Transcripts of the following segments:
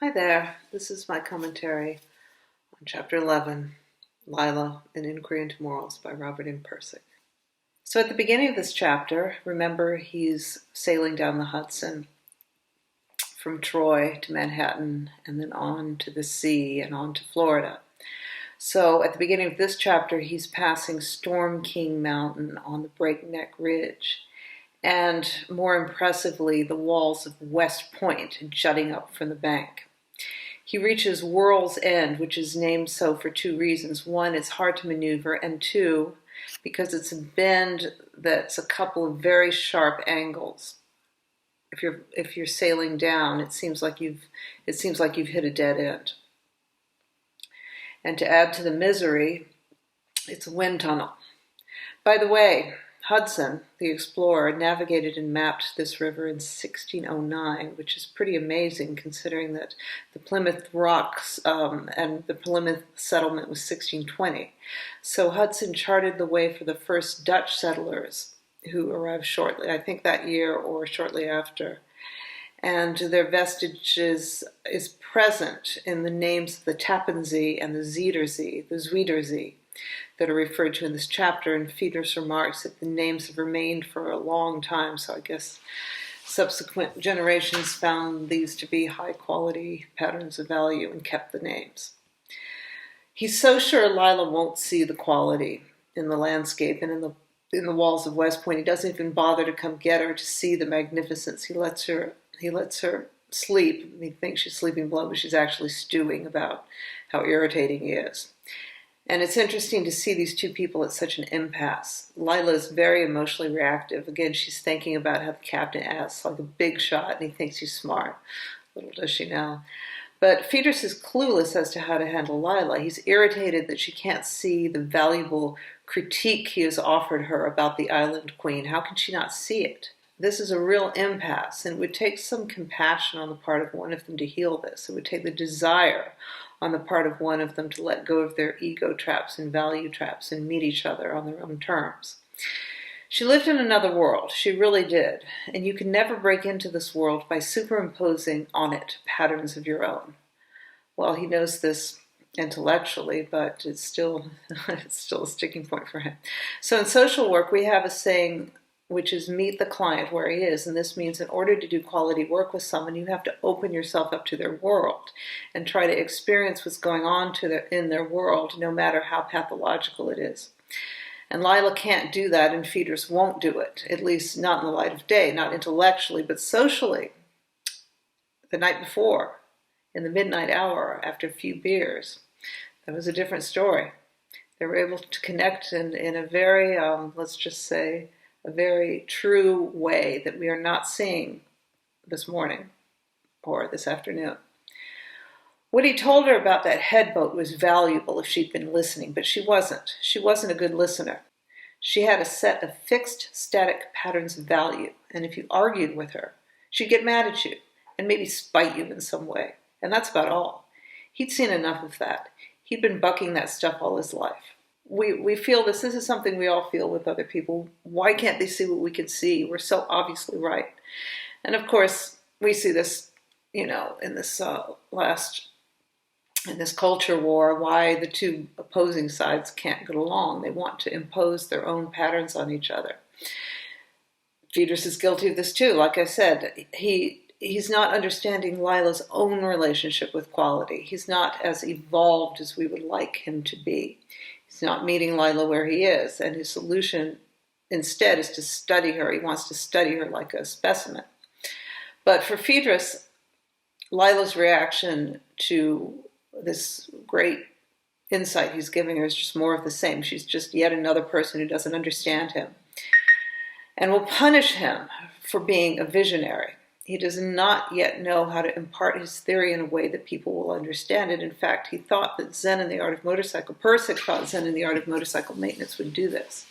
Hi there, this is my commentary on Chapter 11, Lila, An Inquiry into Morals by Robert M. Pirsig. So at the beginning of this chapter, remember he's sailing down the Hudson from Troy to Manhattan and then on to the sea and on to Florida. So at the beginning of this chapter, he's passing Storm King Mountain on the Breakneck Ridge, and more impressively, the walls of West Point jutting up from the bank. He reaches Whirl's End, which is named so for two reasons. One, it's hard to maneuver, and two, because it's a bend that's a couple of very sharp angles. If you're sailing down, it seems like you've hit a dead end. And to add to the misery, it's a wind tunnel. By the way, Hudson, the explorer, navigated and mapped this river in 1609, which is pretty amazing considering that the Plymouth Rocks and the Plymouth settlement was 1620. So Hudson charted the way for the first Dutch settlers who arrived shortly, I think that year or shortly after. And their vestiges is present in the names of the Tappan Zee and the Zuiderzee, that are referred to in this chapter, and Fieders remarks that the names have remained for a long time, so I guess subsequent generations found these to be high-quality patterns of value and kept the names. He's so sure Lila won't see the quality in the landscape and in the walls of West Point. He doesn't even bother to come get her to see the magnificence. He lets her sleep. He thinks she's sleeping below, but she's actually stewing about how irritating he is. And it's interesting to see these two people at such an impasse. Lila is very emotionally reactive. Again, she's thinking about how the captain asks like a big shot, and he thinks he's smart. Little does she know. But Fieders is clueless as to how to handle Lila. He's irritated that she can't see the valuable critique he has offered her about the island queen. How can she not see it? This is a real impasse, and it would take some compassion on the part of one of them to heal this. It would take the desire on the part of one of them to let go of their ego traps and value traps and meet each other on their own terms. She lived in another world, she really did, and you can never break into this world by superimposing on it patterns of your own. Well, he knows this intellectually, but it's still a sticking point for him. So in social work, we have a saying which is meet the client where he is. And this means in order to do quality work with someone, you have to open yourself up to their world and try to experience what's going on in their world, no matter how pathological it is. And Lila can't do that, and Fieders won't do it, at least not in the light of day, not intellectually, but socially. The night before, in the midnight hour, after a few beers, that was a different story. They were able to connect in a very, let's just say, a very true way that we are not seeing this morning or this afternoon. What he told her about that headboat was valuable if she'd been listening, but she wasn't. She wasn't a good listener. She had a set of fixed, static patterns of value, and if you argued with her, she'd get mad at you and maybe spite you in some way, and that's about all. He'd seen enough of that. He'd been bucking that stuff all his life. We feel this is something we all feel with other people. Why can't they see what we can see? We're so obviously right. And of course, we see this, in this in this culture war, why the two opposing sides can't get along. They want to impose their own patterns on each other. Fieders is guilty of this too. Like I said, he's not understanding Lila's own relationship with quality. He's not as evolved as we would like him to be. He's not meeting Lila where he is, and his solution instead is to study her. He wants to study her like a specimen. But for Fieders, Lila's reaction to this great insight he's giving her is just more of the same. She's just yet another person who doesn't understand him and will punish him for being a visionary. He does not yet know how to impart his theory in a way that people will understand it. In fact, he thought that Zen in the Art of Motorcycle, Pirsig thought Zen in the Art of Motorcycle Maintenance would do this.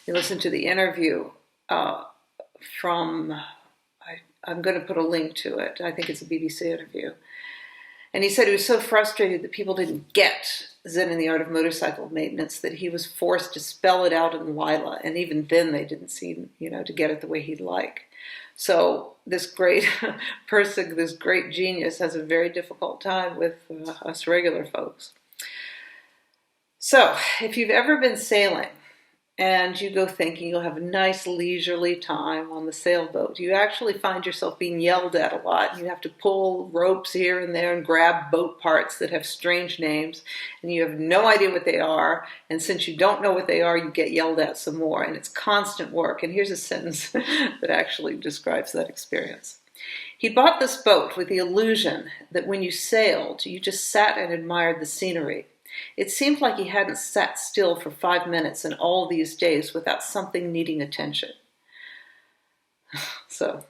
You listen to the interview from, I'm going to put a link to it. I think it's a BBC interview. And he said he was so frustrated that people didn't get Zen in the Art of Motorcycle Maintenance that he was forced to spell it out in Lila. And even then they didn't seem, to get it the way he'd like. So this great Pirsig, this great genius, has a very difficult time with us regular folks. So, if you've ever been sailing and you go thinking you'll have a nice leisurely time on the sailboat, you actually find yourself being yelled at a lot. You have to pull ropes here and there and grab boat parts that have strange names, and you have no idea what they are. And since you don't know what they are, you get yelled at some more, and it's constant work. And here's a sentence that actually describes that experience. He bought this boat with the illusion that when you sailed, you just sat and admired the scenery. It seemed like he hadn't sat still for 5 minutes in all these days without something needing attention. So,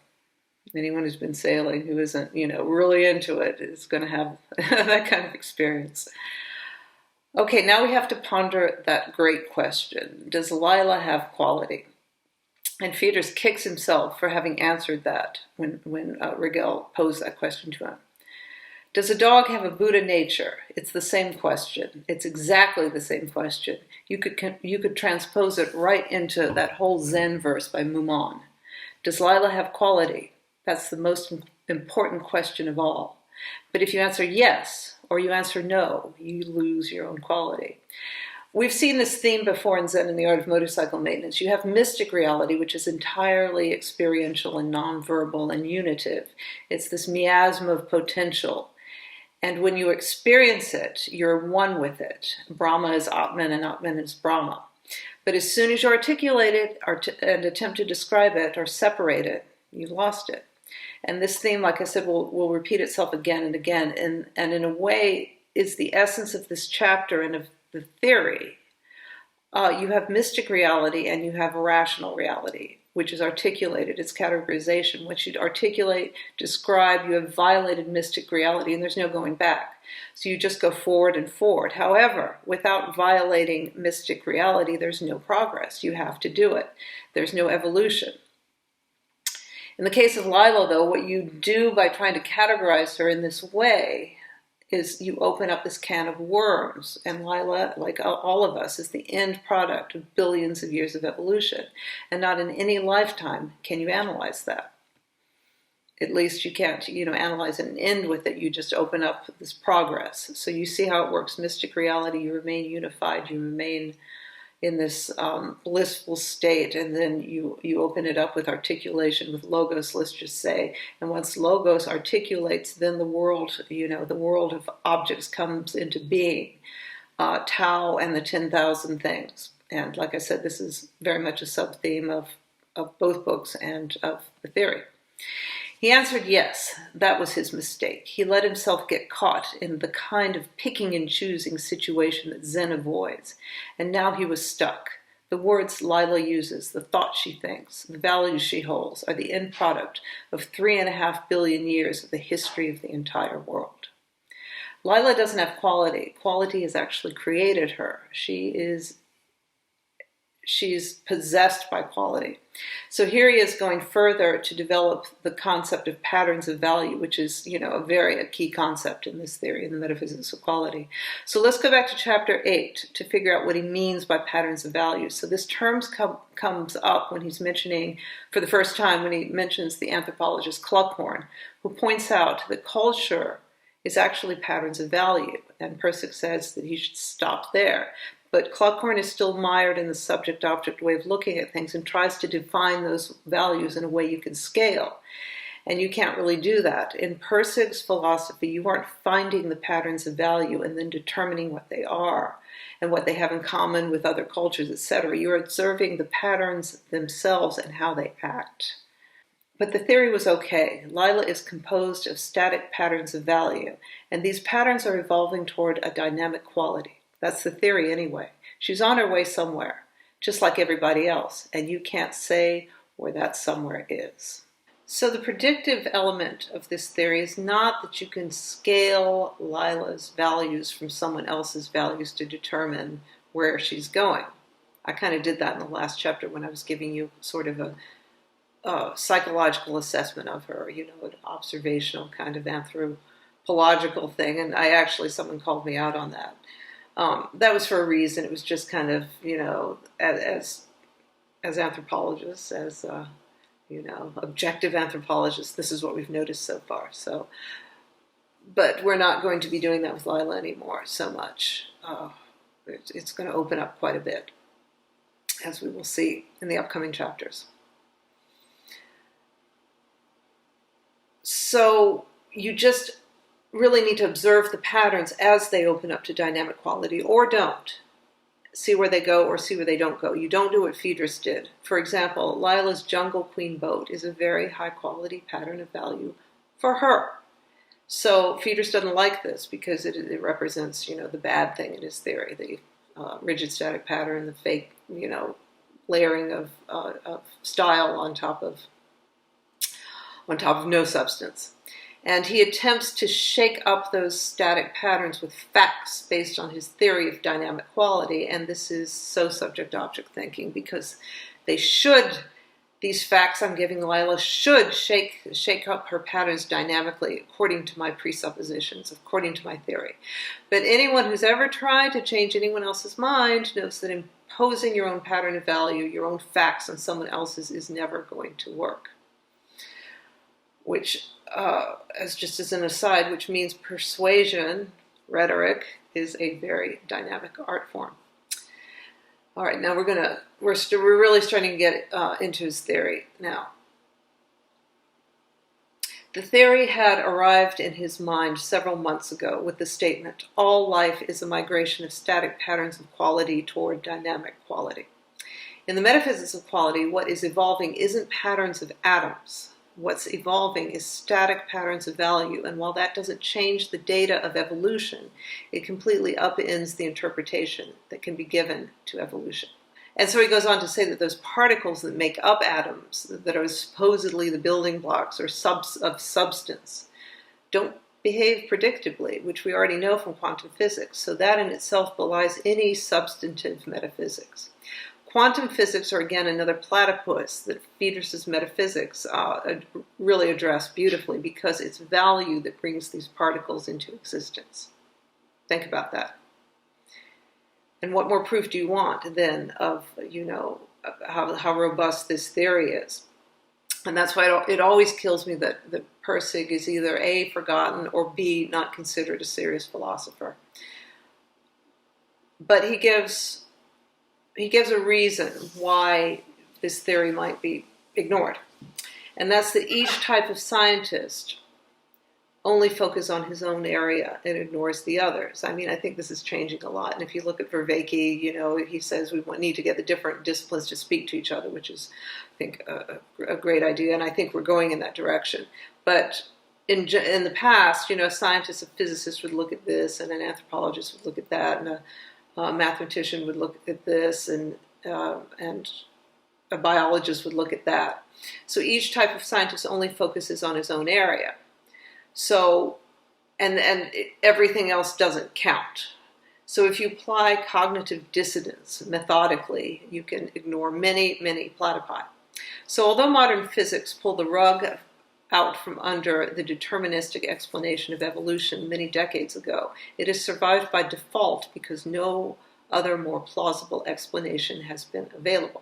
anyone who's been sailing who isn't, really into it is going to have that kind of experience. Okay, now we have to ponder that great question. Does Lila have quality? And Fieders kicks himself for having answered that when Rigel posed that question to him. Does a dog have a Buddha nature? It's the same question. It's exactly the same question. You could transpose it right into that whole Zen verse by Mumon. Does Lila have quality? That's the most important question of all. But if you answer yes or you answer no, you lose your own quality. We've seen this theme before in Zen and the Art of Motorcycle Maintenance. You have mystic reality, which is entirely experiential and nonverbal and unitive. It's this miasma of potential. And when you experience it, you're one with it. Brahma is Atman and Atman is Brahma. But as soon as you articulate it and attempt to describe it or separate it, you've lost it. And this theme, like I said, will repeat itself again and again. And in a way, is the essence of this chapter and of the theory. You have mystic reality and you have rational reality, which is articulated. It's categorization. Once you articulate, describe, you have violated mystic reality and there's no going back. So you just go forward and forward. However, without violating mystic reality, there's no progress. You have to do it. There's no evolution. In the case of Lila, though, what you do by trying to categorize her in this way is you open up this can of worms. And Lila, like all of us, is the end product of billions of years of evolution. And not in any lifetime can you analyze that. At least you can't, analyze it and end with it. You just open up this progress. So you see how it works. Mystic reality, you remain unified. You remain in this blissful state, and then you open it up with articulation, with logos, let's just say. And once logos articulates, then the world, the world of objects comes into being. Tao and the 10,000 things. And like I said, this is very much a sub-theme of both books and of the theory. He answered yes, that was his mistake. He let himself get caught in the kind of picking and choosing situation that Zen avoids. And now he was stuck. The words Lila uses, the thoughts she thinks, the values she holds, are the end product of 3.5 billion years of the history of the entire world. Lila doesn't have quality. Quality has actually created her. She's possessed by quality. So here he is going further to develop the concept of patterns of value, which is, a key concept in this theory, in the metaphysics of quality. So let's go back to chapter 8 to figure out what he means by patterns of value. So this term comes up when he's mentioning, for the first time, when he mentions the anthropologist Cluckhorn, who points out that culture is actually patterns of value. And Pirsig says that he should stop there. But Cluckhorn is still mired in the subject-object way of looking at things and tries to define those values in a way you can scale. And you can't really do that. In Pirsig's philosophy, you aren't finding the patterns of value and then determining what they are and what they have in common with other cultures, etc. You're observing the patterns themselves and how they act. But the theory was okay. Lila is composed of static patterns of value, and these patterns are evolving toward a dynamic quality. That's the theory anyway. She's on her way somewhere, just like everybody else, and you can't say where that somewhere is. So the predictive element of this theory is not that you can scale Lila's values from someone else's values to determine where she's going. I kind of did that in the last chapter when I was giving you sort of a psychological assessment of her, an observational kind of anthropological thing, and someone called me out on that. That was for a reason. It was just kind of, as anthropologists, as objective anthropologists, this is what we've noticed so far. So, but we're not going to be doing that with Lila anymore so much. It's going to open up quite a bit, as we will see in the upcoming chapters. So you just really need to observe the patterns as they open up to dynamic quality, or don't. See where they go or see where they don't go. You don't do what Phaedrus did. For example, Lila's Jungle Queen boat is a very high quality pattern of value for her. So Phaedrus doesn't like this because it represents, the bad thing in his theory, the rigid static pattern, the fake, layering of style on top of no substance. And he attempts to shake up those static patterns with facts based on his theory of dynamic quality. And this is so subject-object thinking, because these facts I'm giving Lila should shake up her patterns dynamically according to my presuppositions, according to my theory. But anyone who's ever tried to change anyone else's mind knows that imposing your own pattern of value, your own facts on someone else's is never going to work. Which, as an aside, which means persuasion, rhetoric, is a very dynamic art form. All right, now we're really starting to get into his theory now. The theory had arrived in his mind several months ago with the statement, all life is a migration of static patterns of quality toward dynamic quality. In the metaphysics of quality, what is evolving isn't patterns of atoms. What's evolving is static patterns of value, and while that doesn't change the data of evolution, it completely upends the interpretation that can be given to evolution. And so he goes on to say that those particles that make up atoms, that are supposedly the building blocks or of substance, don't behave predictably, which we already know from quantum physics, so that in itself belies any substantive metaphysics. Quantum physics are, again, another platypus that Phaedrus's metaphysics really address beautifully, because it's value that brings these particles into existence. Think about that. And what more proof do you want then of, how robust this theory is? And that's why it always kills me that Pirsig is either A, forgotten, or B, not considered a serious philosopher. But he gives a reason why this theory might be ignored. And that's that each type of scientist only focuses on his own area and ignores the others. I mean, I think this is changing a lot. And if you look at Vervaeke, he says we need to get the different disciplines to speak to each other, which is, I think, a great idea. And I think we're going in that direction. But in the past, a scientist, a physicist would look at this, and an anthropologist would look at that, and a mathematician would look at this, and a biologist would look at that. So each type of scientist only focuses on his own area. So, and everything else doesn't count. So if you apply cognitive dissonance methodically, you can ignore many, many platypi. So although modern physics pulled the rug out from under the deterministic explanation of evolution many decades ago, it has survived by default because no other more plausible explanation has been available.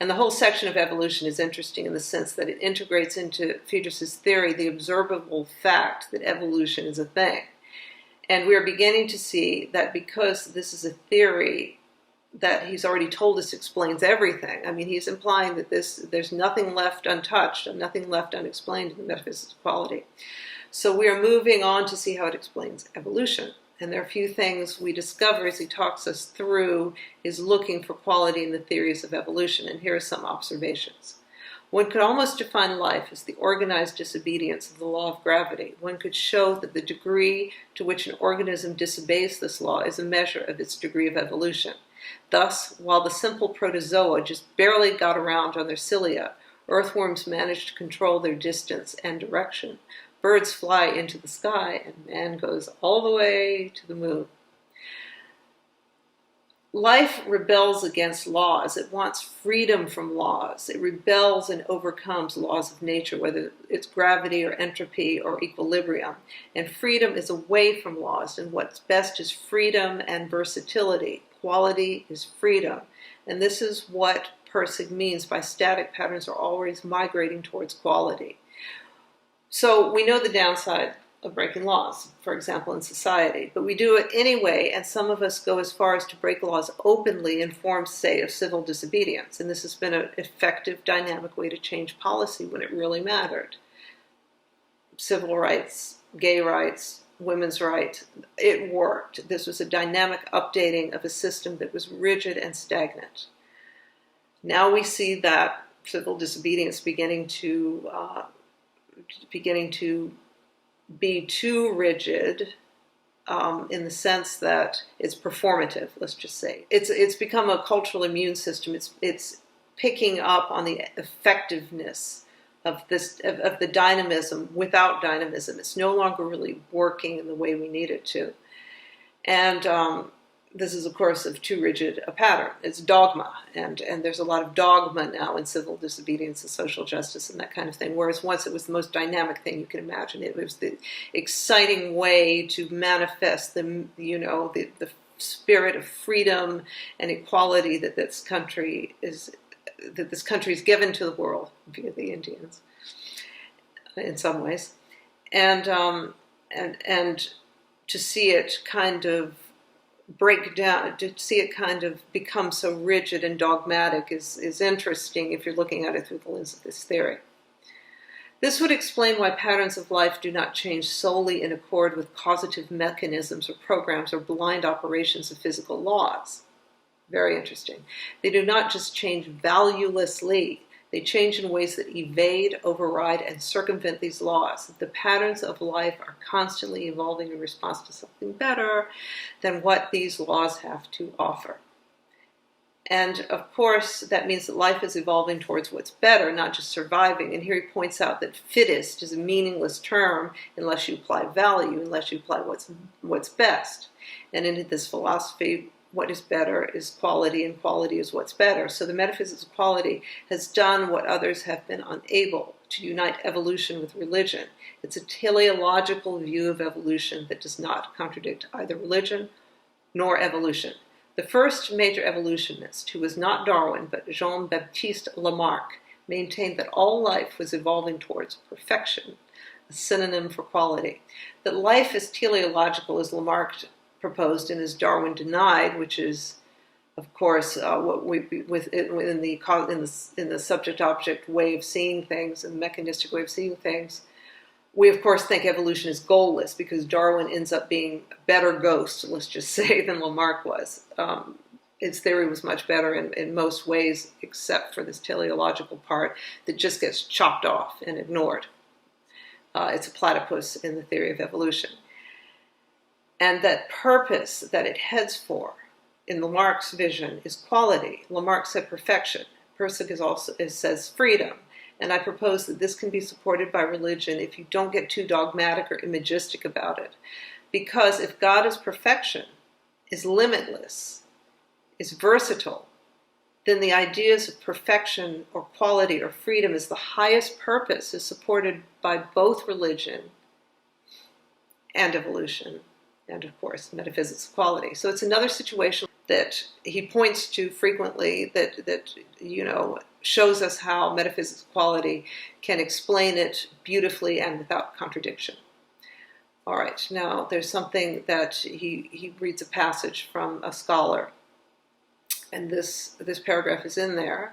And the whole section of evolution is interesting in the sense that it integrates into Phaedrus's theory the observable fact that evolution is a thing. And we are beginning to see that because this is a theory that he's already told us explains everything. I mean, he's implying that there's nothing left untouched and nothing left unexplained in the metaphysics of quality. So we are moving on to see how it explains evolution. And there are a few things we discover as he talks us through his looking for quality in the theories of evolution. And here are some observations. One could almost define life as the organized disobedience of the law of gravity. One could show that the degree to which an organism disobeys this law is a measure of its degree of evolution. Thus, while the simple protozoa just barely got around on their cilia, earthworms managed to control their distance and direction. Birds fly into the sky, and man goes all the way to the moon. Life rebels against laws. It wants freedom from laws. It rebels and overcomes laws of nature, whether it's gravity or entropy or equilibrium. And freedom is away from laws, and what's best is freedom and versatility. Quality is freedom. And this is what Pirsig means by static patterns are always migrating towards quality. So we know the downside of breaking laws, for example, in society, but we do it anyway, and some of us go as far as to break laws openly in forms, say, of civil disobedience, and this has been an effective, dynamic way to change policy when it really mattered. Civil rights, gay rights, women's rights, it worked. This was a dynamic updating of a system that was rigid and stagnant. Now we see that civil disobedience beginning to be too rigid, in the sense that it's performative. Let's just say it's become a cultural immune system. It's picking up on the effectiveness of the dynamism without dynamism. It's no longer really working in the way we need it to, and this is, of course, of too rigid a pattern. It's dogma, and there's a lot of dogma now in civil disobedience and social justice and that kind of thing, whereas once it was the most dynamic thing you can imagine. It was the exciting way to manifest the spirit of freedom and equality that this country is given to the world via the Indians, in some ways, and to see it kind of break down, to see it kind of become so rigid and dogmatic is interesting if you're looking at it through the lens of this theory. This would explain why patterns of life do not change solely in accord with causative mechanisms or programs or blind operations of physical laws. Very interesting. They do not just change valuelessly. They change in ways that evade, override, and circumvent these laws. The patterns of life are constantly evolving in response to something better than what these laws have to offer. And of course, that means that life is evolving towards what's better, not just surviving. And here he points out that fittest is a meaningless term unless you apply value, unless you apply what's best. And in this philosophy, what is better is quality, and quality is what's better. So the metaphysics of quality has done what others have been unable, to unite evolution with religion. It's a teleological view of evolution that does not contradict either religion nor evolution. The first major evolutionist, who was not Darwin but Jean-Baptiste Lamarck, maintained that all life was evolving towards perfection, a synonym for quality. That life is teleological, as Lamarck proposed and as Darwin denied, which is, of course, what we in the subject-object way of seeing things and the mechanistic way of seeing things. We, of course, think evolution is goalless because Darwin ends up being a better ghost, let's just say, than Lamarck was. His theory was much better in most ways, except for this teleological part that just gets chopped off and ignored. It's a platypus in the theory of evolution. And that purpose that it heads for, in Lamarck's vision, is quality. Lamarck said perfection. Pirsig says freedom. And I propose that this can be supported by religion if you don't get too dogmatic or imagistic about it. Because if God is perfection, is limitless, is versatile, then the ideas of perfection or quality or freedom as the highest purpose is supported by both religion and evolution, and of course metaphysics of quality. So it's another situation that he points to frequently that shows us how metaphysics of quality can explain it beautifully and without contradiction. All right, now there's something that he reads a passage from a scholar, and this paragraph is in there,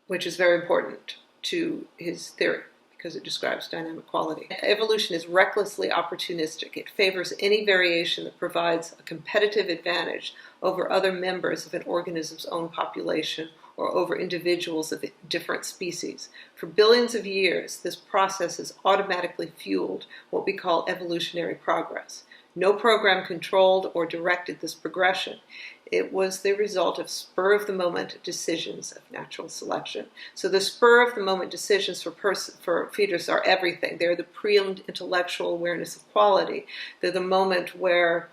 which is very important to his theory, because it describes dynamic quality. Evolution is recklessly opportunistic. It favors any variation that provides a competitive advantage over other members of an organism's own population or over individuals of different species. For billions of years, this process has automatically fueled what we call evolutionary progress. No program controlled or directed this progression. It was the result of spur-of-the-moment decisions of natural selection. So the spur-of-the-moment decisions for fetus are everything. They're the pre-intellectual awareness of quality. They're the moment where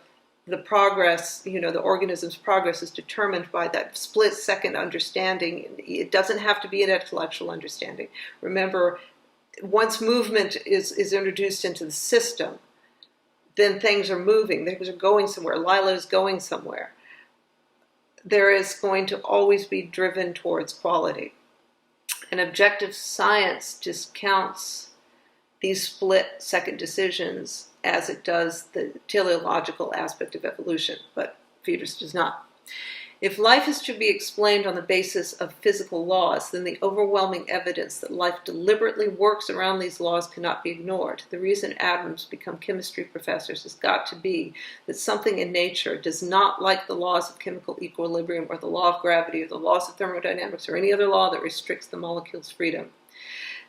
the progress, the organism's progress is determined by that split-second understanding. It doesn't have to be an intellectual understanding. Remember, once movement is introduced into the system, then things are moving. Things are going somewhere. Lila is going somewhere. there is going to always be driven towards quality. And objective science discounts these split-second decisions as it does the teleological aspect of evolution, but Friedrich does not. If life is to be explained on the basis of physical laws, then the overwhelming evidence that life deliberately works around these laws cannot be ignored. The reason atoms become chemistry professors has got to be that something in nature does not like the laws of chemical equilibrium or the law of gravity or the laws of thermodynamics or any other law that restricts the molecule's freedom.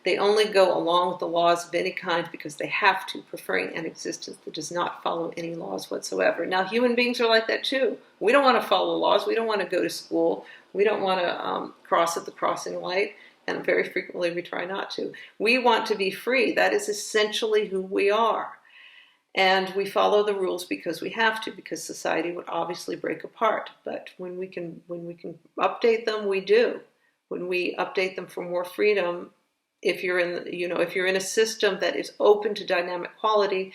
They only go along with the laws of any kind because they have to, preferring an existence that does not follow any laws whatsoever. Now, human beings are like that too. We don't want to follow laws. We don't want to go to school. We don't want to cross at the crossing light, and very frequently we try not to. We want to be free. That is essentially who we are. And we follow the rules because we have to, because society would obviously break apart. But when we can update them, we do. When we update them for more freedom, if you're in a system that is open to dynamic quality,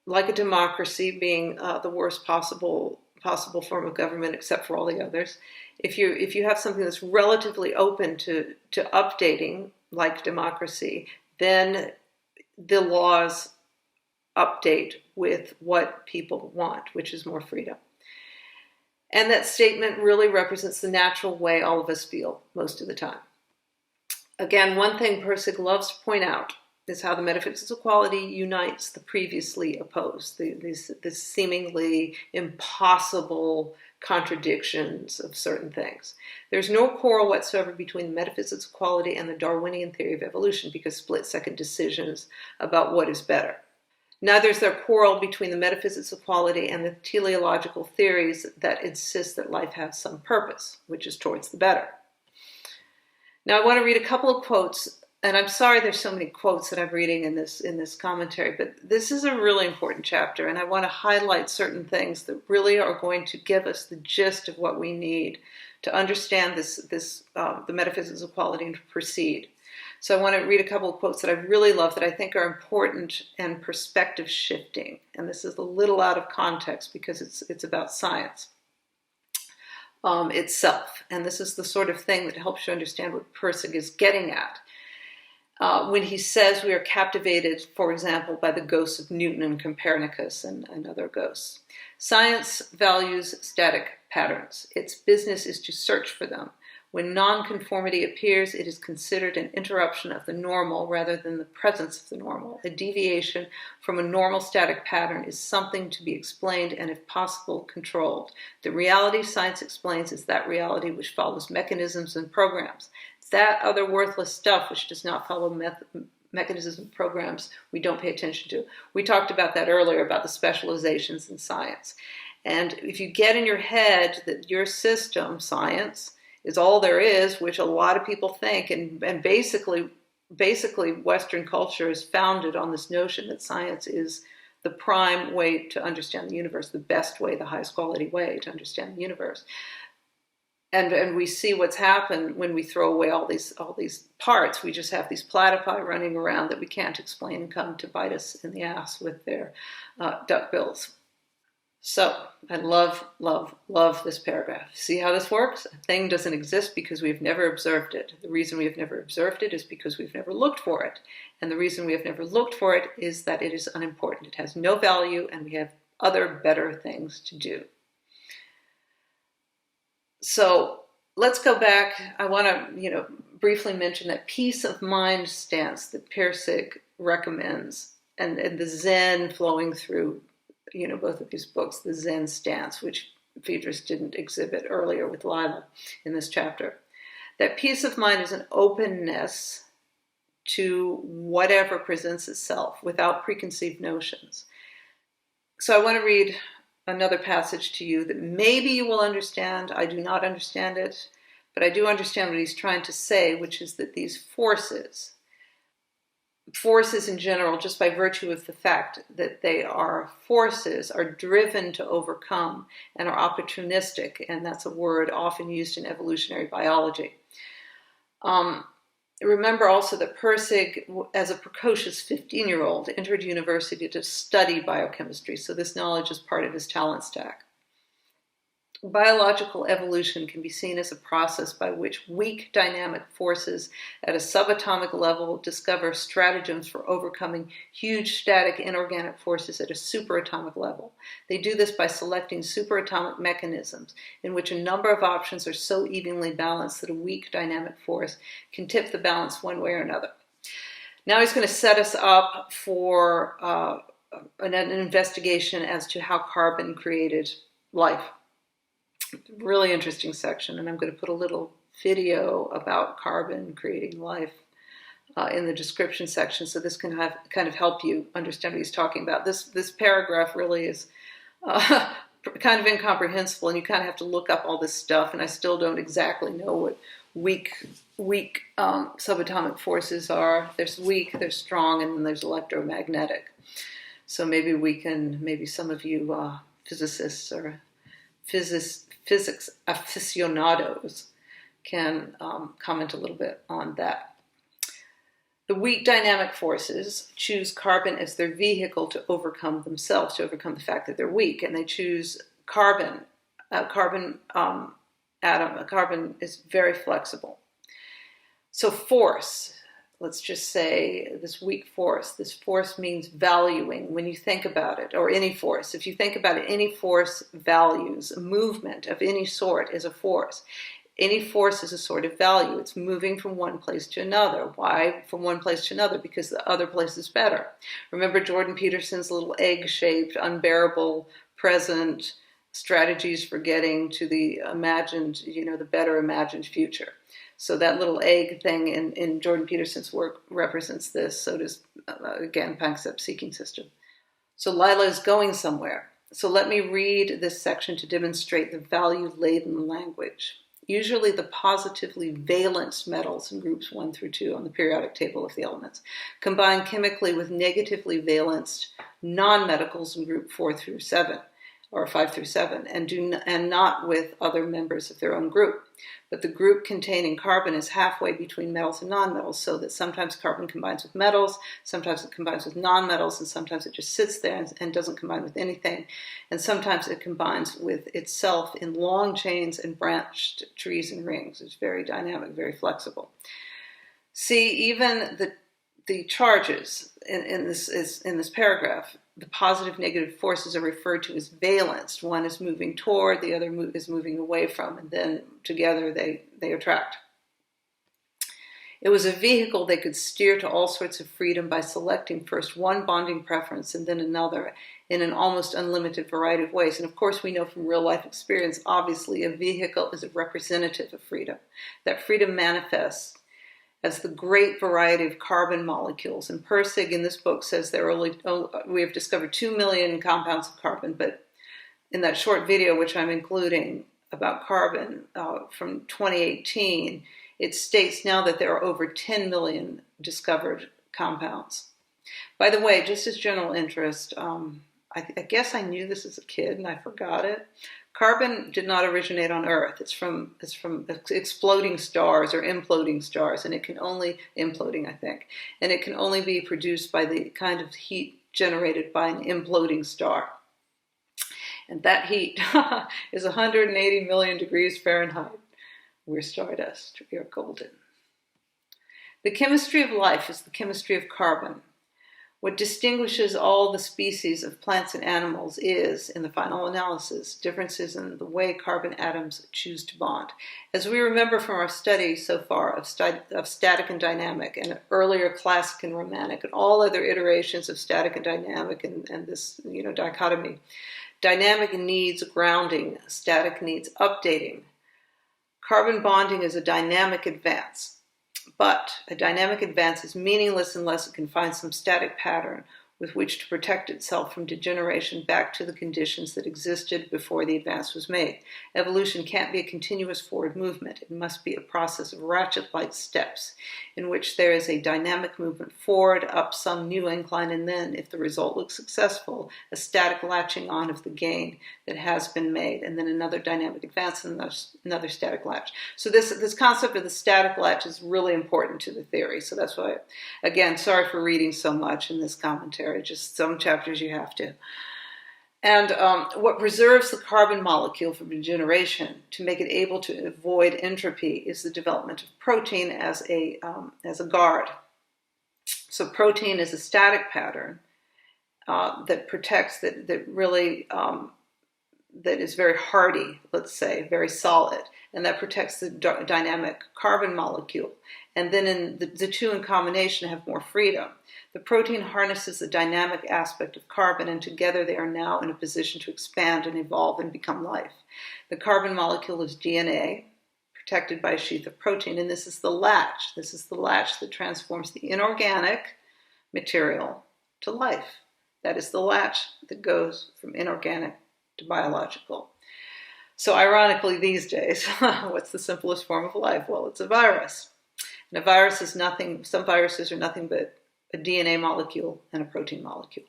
like a democracy being the worst possible form of government except for all the others, if you have something that's relatively open to updating, like democracy, then the laws update with what people want, which is more freedom. And that statement really represents the natural way all of us feel most of the time. Again, one thing Pirsig loves to point out is how the metaphysics of quality unites the previously opposed, these seemingly impossible contradictions of certain things. There's no quarrel whatsoever between the metaphysics of quality and the Darwinian theory of evolution because split-second decisions about what is better. Neither is there quarrel between the metaphysics of quality and the teleological theories that insist that life has some purpose, which is towards the better. Now I want to read a couple of quotes, and I'm sorry there's so many quotes that I'm reading in this commentary, but this is a really important chapter, and I want to highlight certain things that really are going to give us the gist of what we need to understand the metaphysics of quality and to proceed. So I want to read a couple of quotes that I really love that I think are important and perspective shifting, and this is a little out of context because it's about science itself. And this is the sort of thing that helps you understand what Pirsig is getting at. When he says we are captivated, for example, by the ghosts of Newton and Copernicus and other ghosts. Science values static patterns. Its business is to search for them. When nonconformity appears, it is considered an interruption of the normal rather than the presence of the normal. A deviation from a normal static pattern is something to be explained and, if possible, controlled. The reality science explains is that reality which follows mechanisms and programs. That other worthless stuff which does not follow mechanisms and programs we don't pay attention to. We talked about that earlier, about the specializations in science. And if you get in your head that your system, science, is all there is, which a lot of people think, and basically Western culture is founded on this notion that science is the prime way to understand the universe, the best way, the highest quality way to understand the universe. And we see what's happened when we throw away all these parts. We just have these platypi running around that we can't explain and come to bite us in the ass with their duck bills. So I love, love, love this paragraph. See how this works? A thing doesn't exist because we've never observed it. The reason we have never observed it is because we've never looked for it. And the reason we have never looked for it is that it is unimportant. It has no value and we have other better things to do. So let's go back. I want to, briefly mention that peace of mind stance that Pirsig recommends and the Zen flowing through both of these books, the Zen stance, which Friedrich didn't exhibit earlier with Lila in this chapter. That peace of mind is an openness to whatever presents itself without preconceived notions. So I want to read another passage to you that maybe you will understand. I do not understand it, but I do understand what he's trying to say, which is that these forces in general, just by virtue of the fact that they are forces, are driven to overcome and are opportunistic, and that's a word often used in evolutionary biology. Remember also that Pirsig, as a precocious 15-year-old, entered university to study biochemistry, so this knowledge is part of his talent stack. Biological evolution can be seen as a process by which weak dynamic forces at a subatomic level discover stratagems for overcoming huge static inorganic forces at a superatomic level. They do this by selecting superatomic mechanisms in which a number of options are so evenly balanced that a weak dynamic force can tip the balance one way or another. Now he's going to set us up for an investigation as to how carbon created life. Really interesting section, and I'm going to put a little video about carbon creating life in the description section, so this can kind of help you understand what he's talking about. This paragraph really is kind of incomprehensible, and you kind of have to look up all this stuff, and I still don't exactly know what weak subatomic forces are. There's weak, there's strong, and then there's electromagnetic. So maybe some of you physicists or physics aficionados can comment a little bit on that. The weak dynamic forces choose carbon as their vehicle to overcome themselves, to overcome the fact that they're weak, and they choose carbon. Carbon is very flexible. So force, let's just say this weak force. This force means valuing when you think about it, or any force. If you think about it, any force values. A movement of any sort is a force. Any force is a sort of value. It's moving from one place to another. Why from one place to another? Because the other place is better. Remember Jordan Peterson's little egg-shaped, unbearable present strategies for getting to the imagined, the better imagined future. So that little egg thing in Jordan Peterson's work represents this. So does, again, Panksepp's seeking system. So Lila is going somewhere. So let me read this section to demonstrate the value-laden language. Usually the positively valenced metals in groups 1 through 2 on the periodic table of the elements combine chemically with negatively valenced non-metals in group 4 through 7. Or 5 through 7, and not with other members of their own group. But the group containing carbon is halfway between metals and nonmetals, so that sometimes carbon combines with metals, sometimes it combines with nonmetals, and sometimes it just sits there and doesn't combine with anything. And sometimes it combines with itself in long chains and branched trees and rings. It's very dynamic, very flexible. See, even the charges in this paragraph, the positive negative forces are referred to as valenced. One is moving toward, the other is moving away from, and then together they attract. It was a vehicle they could steer to all sorts of freedom by selecting first one bonding preference and then another in an almost unlimited variety of ways. And of course we know from real life experience, obviously a vehicle is a representative of freedom. That freedom manifests as the great variety of carbon molecules. And Pirsig in this book says we have discovered 2 million compounds of carbon, but in that short video, which I'm including about carbon from 2018, it states now that there are over 10 million discovered compounds. By the way, just as general interest, I guess I knew this as a kid and I forgot it. Carbon did not originate on Earth. It's from exploding stars or imploding stars, and it can only and it can only be produced by the kind of heat generated by an imploding star. And that heat is 180 million degrees Fahrenheit. We're stardust. We are golden. The chemistry of life is the chemistry of carbon. What distinguishes all the species of plants and animals is, in the final analysis, differences in the way carbon atoms choose to bond. As we remember from our study so far of static and dynamic, and earlier classic and romantic, and all other iterations of static and dynamic, and this dichotomy, dynamic needs grounding, static needs updating. Carbon bonding is a dynamic advance. But a dynamic advance is meaningless unless it can find some static pattern with which to protect itself from degeneration back to the conditions that existed before the advance was made. Evolution can't be a continuous forward movement. It must be a process of ratchet-like steps in which there is a dynamic movement forward, up some new incline, and then, if the result looks successful, a static latching on of the gain that has been made, and then another dynamic advance and another static latch. So this concept of the static latch is really important to the theory. So that's why, again, sorry for reading so much in this commentary. Just some chapters you have to. And what preserves the carbon molecule from degeneration to make it able to avoid entropy is the development of protein as a guard. So protein is a static pattern that protects, that really that is very hardy, let's say, very solid, and that protects the dynamic carbon molecule. And then in the two in combination have more freedom. The protein harnesses the dynamic aspect of carbon, and together they are now in a position to expand and evolve and become life. The carbon molecule is DNA, protected by a sheath of protein, and this is the latch. This is the latch that transforms the inorganic material to life. That is the latch that goes from inorganic to biological. So ironically these days, what's the simplest form of life? Well, it's a virus. And a virus is nothing, some viruses are nothing but a DNA molecule and a protein molecule.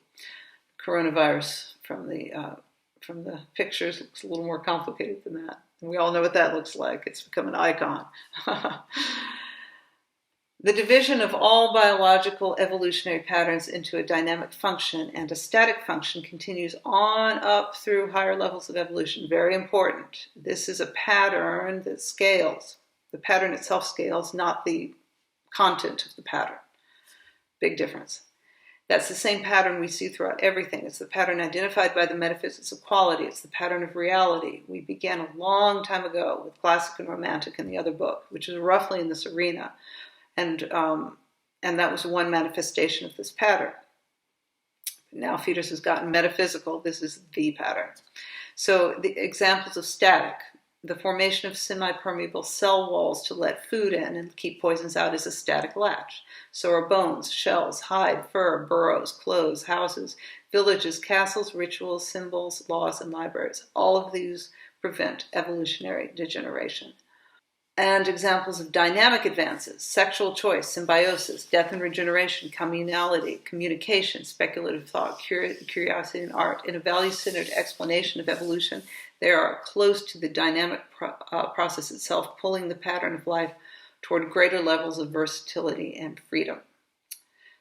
Coronavirus from the pictures looks a little more complicated than that. And we all know what that looks like. It's become an icon. The division of all biological evolutionary patterns into a dynamic function and a static function continues on up through higher levels of evolution. Very important. This is a pattern that scales. The pattern itself scales, not the content of the pattern. Big difference. That's the same pattern we see throughout everything. It's the pattern identified by the metaphysics of quality. It's the pattern of reality. We began a long time ago with Classic and Romantic in the other book, which is roughly in this arena. And that was one manifestation of this pattern. Now Fetus has gotten metaphysical. This is the pattern. So the examples of static, the formation of semi-permeable cell walls to let food in and keep poisons out is a static latch. So are bones, shells, hide, fur, burrows, clothes, houses, villages, castles, rituals, symbols, laws, and libraries. All of these prevent evolutionary degeneration. And examples of dynamic advances: sexual choice, symbiosis, death and regeneration, communality, communication, speculative thought, curiosity and art. In a value-centered explanation of evolution, they are close to the dynamic process itself, pulling the pattern of life toward greater levels of versatility and freedom.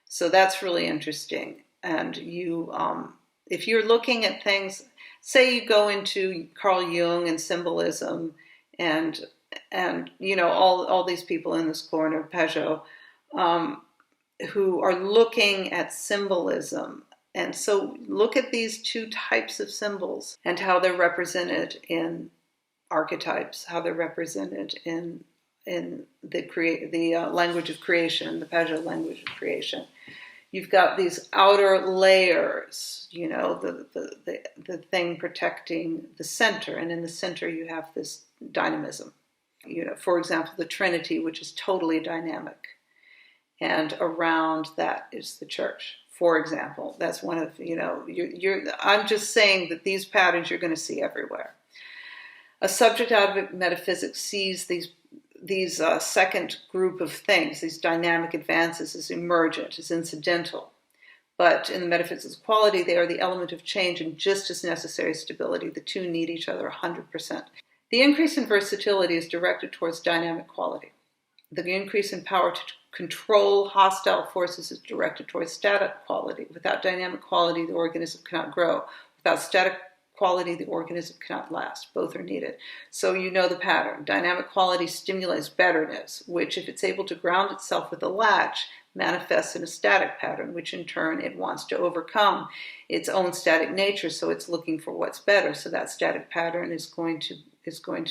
So that's really interesting. And if you're looking at things, say you go into Carl Jung and symbolism and all these people in this corner, Peugeot, who are looking at symbolism. And so look at these two types of symbols and how they're represented in archetypes, how they're represented in the language of creation, the Peugeot language of creation. You've got these outer layers, the thing protecting the center, and in the center you have this dynamism. For example, the Trinity, which is totally dynamic. And around that is the church, for example. That's one of, I'm just saying that these patterns you're going to see everywhere. A subject out of metaphysics sees these second group of things, these dynamic advances, as emergent, as incidental. But in the metaphysics of quality, they are the element of change and just as necessary as stability. The two need each other 100%. The increase in versatility is directed towards dynamic quality. The increase in power to control hostile forces is directed towards static quality. Without dynamic quality, the organism cannot grow. Without static quality, the organism cannot last. Both are needed. So you know the pattern. Dynamic quality stimulates betterness, which, if it's able to ground itself with a latch, manifests in a static pattern, which in turn it wants to overcome its own static nature, so it's looking for what's better. So that static pattern is going to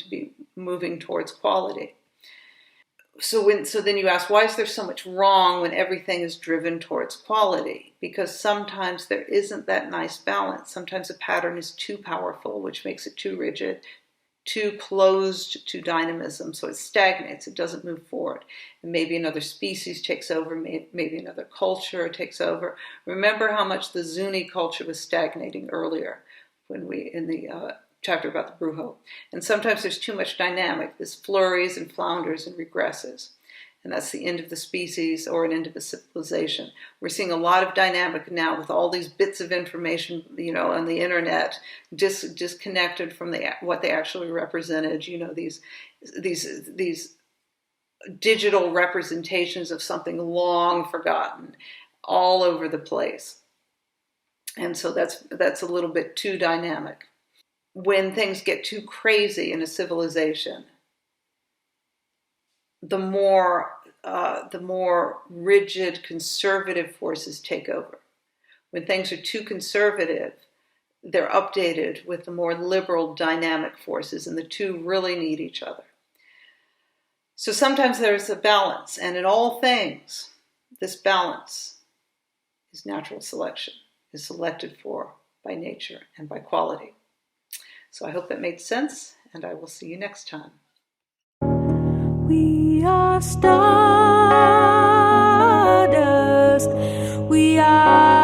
be moving towards quality. So then you ask, why is there so much wrong when everything is driven towards quality? Because sometimes there isn't that nice balance. Sometimes a pattern is too powerful, which makes it too rigid, too closed to dynamism, so it stagnates, it doesn't move forward. And maybe another species takes over, maybe another culture takes over. Remember how much the Zuni culture was stagnating earlier in the chapter about the Brujo. And sometimes there's too much dynamic. This flurries and flounders and regresses. And that's the end of the species or an end of a civilization. We're seeing a lot of dynamic now with all these bits of information, on the internet, disconnected from what they actually represented. These digital representations of something long forgotten all over the place. And so that's a little bit too dynamic. When things get too crazy in a civilization, the more rigid conservative forces take over. When things are too conservative, they're updated with the more liberal dynamic forces, and the two really need each other. So sometimes there's a balance, and in all things, this balance is natural selection, is selected for by nature and by quality. So I hope that made sense, and I will see you next time. We are stardust. We are